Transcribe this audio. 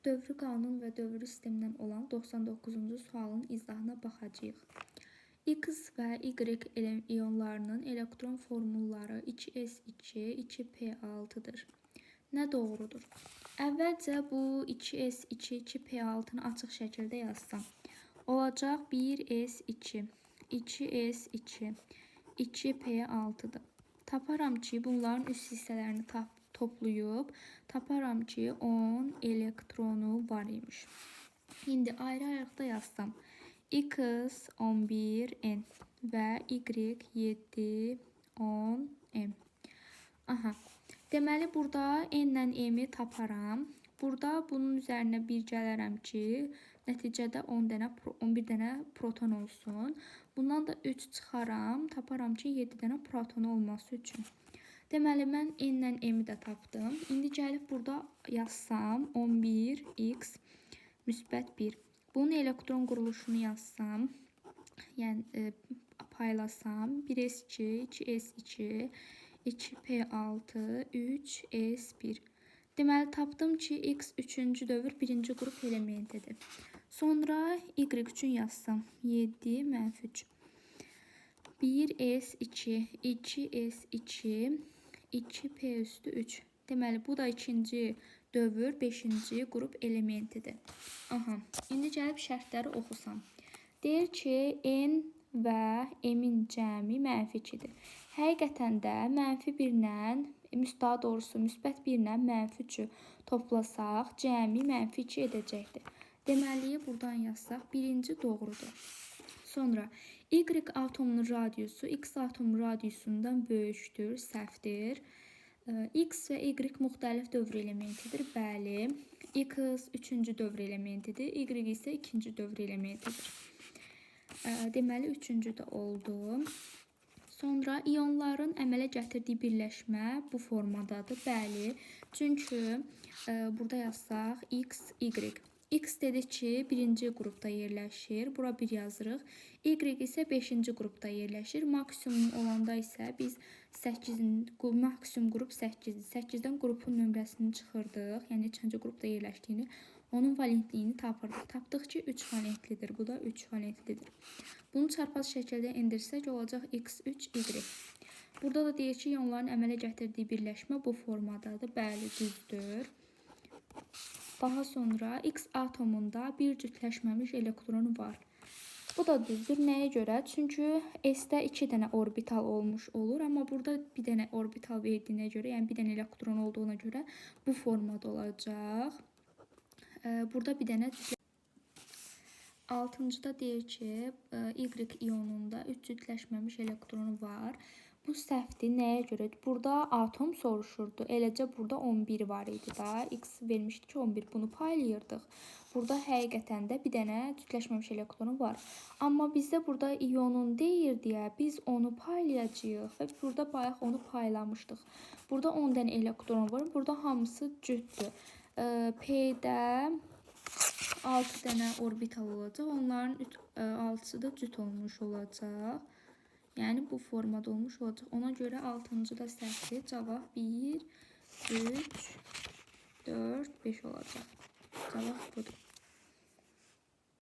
dövrü qanun və dövrü sistemindən olan 99-cu sualın izahına baxacağıq. X və Y iyonlarının elektron formulları 2s2, 2p6-dır. Nə doğrudur? Əvvəlcə bu 2s2, 2p6-nı açıq şəkildə yazsam. Olacaq 1s2, 2s2, 2p6-dır. Taparam ki, bunların üst hissələrini toplayıb, taparam ki, 10 elektronu var imiş. İndi ayrı-ayrıqda yazsam. X 11n və Y 710m. Aha. Deməli, burada n ilə m-i taparam. Burada bunun üzərinə 1 gələrəm ki, nəticədə 11 dənə proton olsun. Bundan da 3 çıxaram, taparam ki, 7 dənə proton olması üçün. Deməli, mən n ilə m-i də tapdım. İndi gəlib burada yazsam 11x müsbət 1. Bunun elektron quruluşunu yazsam, yəni paylasam 1s2, 2s2, 2p6, 3s1. Deməli, tapdım ki, x 3-cü dövr 1-ci qrup elementidir. Sonra y üçün yazsam 7 - 3. 1s2, 2s2, 2p3. Deməli, bu da 2-ci dövr 5-ci qrup elementidir. Aha. İndi gəlib şərtləri oxusam. Deyir ki, n və m-in cəmi -2-dir. Həqiqətən də -1-lə, daha doğrusu müsbət 1-lə -3-ü toplasaq, cəmi -2 edəcəkdir. Deməli, buradan yazsaq, birinci doğrudur. Sonra, y atomunun radiusu x atomunun radiusundan böyükdür, səhvdir. X və Y müxtəlif dövr elementidir, bəli. X 3-cü dövr elementidir, Y isə 2-ci dövr elementidir. Deməli, 3-cü də oldu. Sonra, iyonların əmələ gətirdiyi birləşmə bu formadadır, bəli. Çünki burada yazsaq X, Y. X dedik ki, 1-ci qrupda yerləşir. Bura 1 yazırıq. Y isə 5-ci qrupda yerləşir. Maksimum olanda isə biz maksimum qrup 8-dir. 8-dən qrupun nömrəsini çıxırdıq. Yəni, 2-ci qrupda yerləşdiyini, onun valentliyini tapırdıq. Tapdıq ki, 3 valentlidir. Bu da 3 valentlidir. Bunu çarpaz şəkildə endirsək, olacaq x3, y. Burada da deyir ki, iyonların əmələ gətirdiyi birləşmə bu formadadır. Bəli, düzdür. Daha sonra X atomunda bir cütləşməmiş elektronu var. Bu da düzdür. Nəyə görə? Çünki S-də 2 dənə orbital olmuş olur. Amma burada bir dənə orbital verdiyinə görə, yəni bir dənə elektron olduğuna görə bu formada olacaq. Burada bir dənə 6-cıda deyir ki, Y iyonunda 3 cütləşməmiş elektronu var. Bu səhvdir. Nəyə görə? Burada atom soruşurdu. Eləcə burada 11 var idi da. X vermişdi ki, 11. Bunu paylayırdıq. Burada həqiqətən də bir dənə cütləşməmiş elektronu var. Amma bizdə burada iyonun deyir deyə biz onu paylayacağıq və burada bayaq onu paylamışdıq. Burada 10 dənə elektron var. Burada hamısı cütdür. P-də 6 dənə orbital olacaq. Onların 6-sı da cüt olmuş olacaq. Yəni, bu formada olmuş olacaq. Ona görə 6-cı da səhvdir. Cavab 1, 3, 4, 5 olacaq. Cavab budur.